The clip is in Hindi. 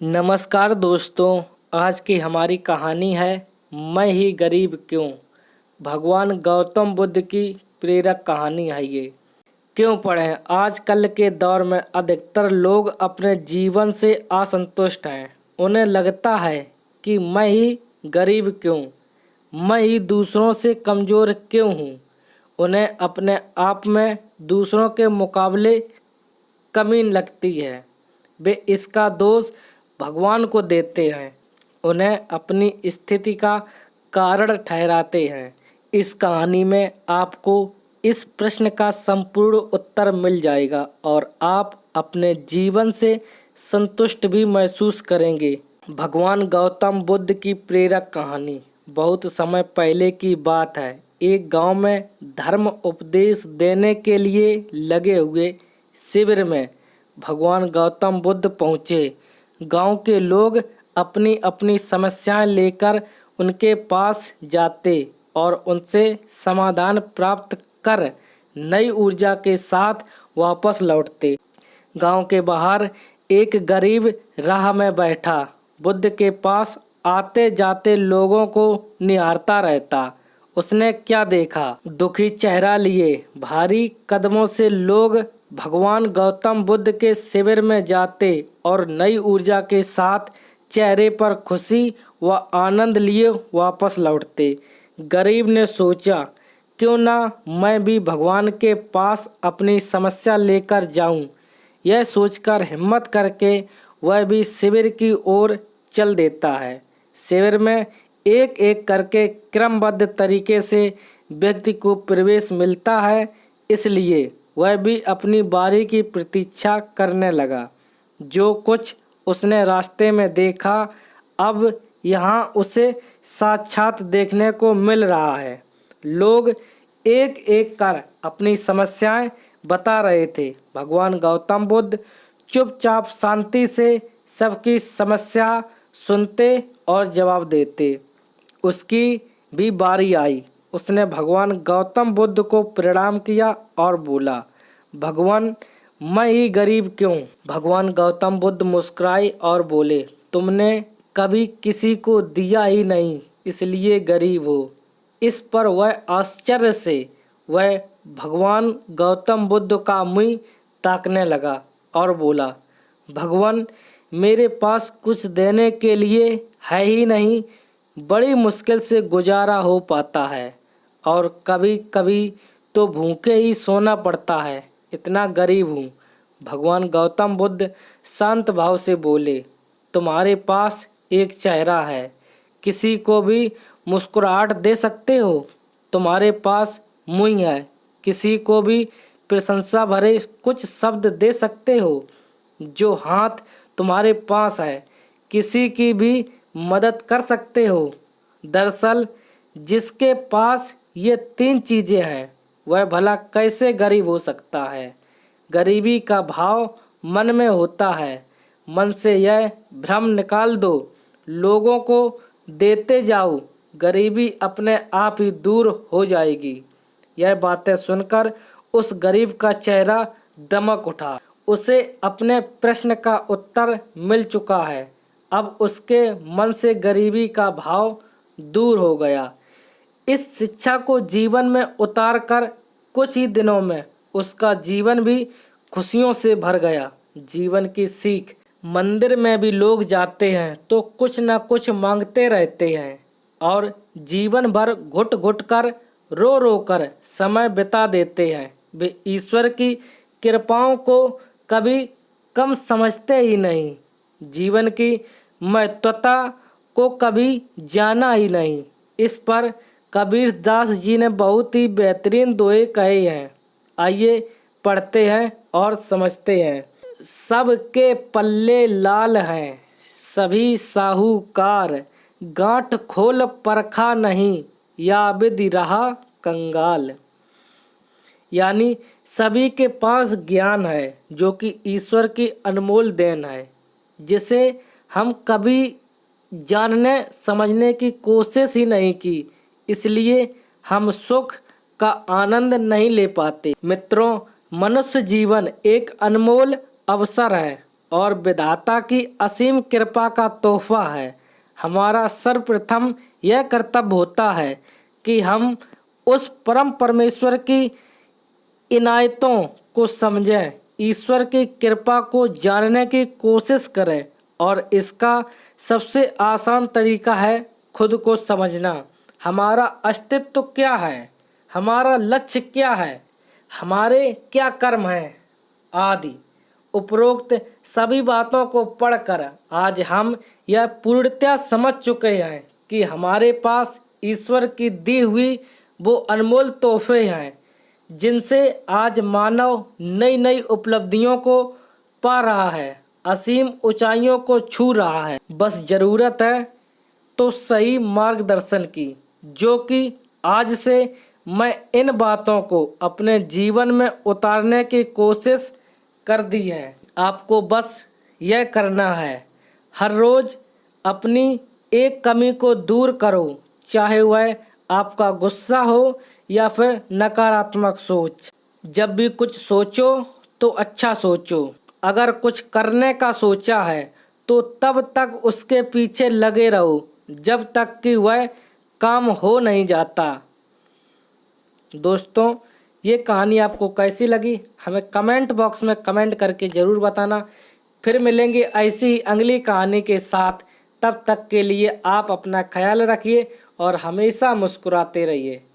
नमस्कार दोस्तों, आज की हमारी कहानी है मैं ही गरीब क्यों। भगवान गौतम बुद्ध की प्रेरक कहानी है ये। क्यों पढ़ें? आजकल के दौर में अधिकतर लोग अपने जीवन से असंतुष्ट हैं। उन्हें लगता है कि मैं ही गरीब क्यों, मैं ही दूसरों से कमज़ोर क्यों हूँ। उन्हें अपने आप में दूसरों के मुकाबले कमी लगती है। वे इसका दोष भगवान को देते हैं, उन्हें अपनी स्थिति का कारण ठहराते हैं। इस कहानी में आपको इस प्रश्न का संपूर्ण उत्तर मिल जाएगा और आप अपने जीवन से संतुष्ट भी महसूस करेंगे। भगवान गौतम बुद्ध की प्रेरक कहानी। बहुत समय पहले की बात है। एक गांव में धर्म उपदेश देने के लिए लगे हुए शिविर में भगवान गौतम बुद्ध पहुँचे। गांव के लोग अपनी अपनी समस्याएं लेकर उनके पास जाते और उनसे समाधान प्राप्त कर नई ऊर्जा के साथ वापस लौटते। गांव के बाहर एक गरीब राह में बैठा बुद्ध के पास आते जाते लोगों को निहारता रहता। उसने क्या देखा? दुखी चेहरा लिए भारी कदमों से लोग भगवान गौतम बुद्ध के शिविर में जाते और नई ऊर्जा के साथ चेहरे पर खुशी व आनंद लिए वापस लौटते। गरीब ने सोचा, क्यों ना मैं भी भगवान के पास अपनी समस्या लेकर जाऊं। यह सोचकर हिम्मत करके वह भी शिविर की ओर चल देता है। शिविर में एक एक करके क्रमबद्ध तरीके से व्यक्ति को प्रवेश मिलता है, इसलिए वह भी अपनी बारी की प्रतीक्षा करने लगा। जो कुछ उसने रास्ते में देखा, अब यहाँ उसे साक्षात देखने को मिल रहा है। लोग एक एक कर अपनी समस्याएं बता रहे थे। भगवान गौतम बुद्ध चुपचाप शांति से सबकी समस्या सुनते और जवाब देते। उसकी भी बारी आई। उसने भगवान गौतम बुद्ध को प्रणाम किया और बोला, भगवान मैं ही गरीब क्यों। भगवान गौतम बुद्ध मुस्कुराए और बोले, तुमने कभी किसी को दिया ही नहीं, इसलिए गरीब हो। इस पर वह आश्चर्य से वह भगवान गौतम बुद्ध का मुंह ताकने लगा और बोला, भगवान मेरे पास कुछ देने के लिए है ही नहीं, बड़ी मुश्किल से गुजारा हो पाता है और कभी कभी तो भूखे ही सोना पड़ता है, इतना गरीब हूँ। भगवान गौतम बुद्ध शांत भाव से बोले, तुम्हारे पास एक चेहरा है, किसी को भी मुस्कुराहट दे सकते हो। तुम्हारे पास मुंह है, किसी को भी प्रशंसा भरे कुछ शब्द दे सकते हो। जो हाथ तुम्हारे पास है, किसी की भी मदद कर सकते हो। दरअसल जिसके पास ये तीन चीज़ें हैं, वह भला कैसे गरीब हो सकता है। गरीबी का भाव मन में होता है। मन से यह भ्रम निकाल दो, लोगों को देते जाओ, गरीबी अपने आप ही दूर हो जाएगी। यह बातें सुनकर उस गरीब का चेहरा दमक उठा। उसे अपने प्रश्न का उत्तर मिल चुका है। अब उसके मन से गरीबी का भाव दूर हो गया। इस शिक्षा को जीवन में उतार कर कुछ ही दिनों में उसका जीवन भी खुशियों से भर गया। जीवन की सीख। मंदिर में भी लोग जाते हैं तो कुछ न कुछ मांगते रहते हैं और जीवन भर घुट घुट कर रो रो कर समय बिता देते हैं। वे ईश्वर की कृपाओं को कभी कम समझते ही नहीं, जीवन की महत्वता को कभी जाना ही नहीं। इस पर कबीर दास जी ने बहुत ही बेहतरीन दोहे कहे हैं। आइए पढ़ते हैं और समझते हैं। सबके पल्ले लाल हैं, सभी साहूकार, गांठ खोल परखा नहीं, या विधि रहा कंगाल। यानी सभी के पास ज्ञान है, जो कि ईश्वर की अनमोल देन है, जिसे हम कभी जानने समझने की कोशिश ही नहीं की, इसलिए हम सुख का आनंद नहीं ले पाते। मित्रों, मनुष्य जीवन एक अनमोल अवसर है और विधाता की असीम कृपा का तोहफा है। हमारा सर्वप्रथम यह कर्तव्य होता है कि हम उस परम परमेश्वर की इनायतों को समझें, ईश्वर की कृपा को जानने की कोशिश करें और इसका सबसे आसान तरीका है खुद को समझना। हमारा अस्तित्व क्या है, हमारा लक्ष्य क्या है, हमारे क्या कर्म हैं आदि। उपरोक्त सभी बातों को पढ़कर आज हम यह पूर्णतया समझ चुके हैं कि हमारे पास ईश्वर की दी हुई वो अनमोल तोहफे हैं जिनसे आज मानव नई नई उपलब्धियों को पा रहा है, असीम ऊंचाइयों को छू रहा है। बस ज़रूरत है तो सही मार्गदर्शन की, जो कि आज से मैं इन बातों को अपने जीवन में उतारने की कोशिश कर दी है। आपको बस यह करना है, हर रोज़ अपनी एक कमी को दूर करो, चाहे वह आपका गुस्सा हो या फिर नकारात्मक सोच। जब भी कुछ सोचो तो अच्छा सोचो। अगर कुछ करने का सोचा है तो तब तक उसके पीछे लगे रहो जब तक कि वह काम हो नहीं जाता। दोस्तों, ये कहानी आपको कैसी लगी हमें कमेंट बॉक्स में कमेंट करके ज़रूर बताना। फिर मिलेंगे ऐसी ही अगली कहानी के साथ। तब तक के लिए आप अपना ख्याल रखिए और हमेशा मुस्कुराते रहिए।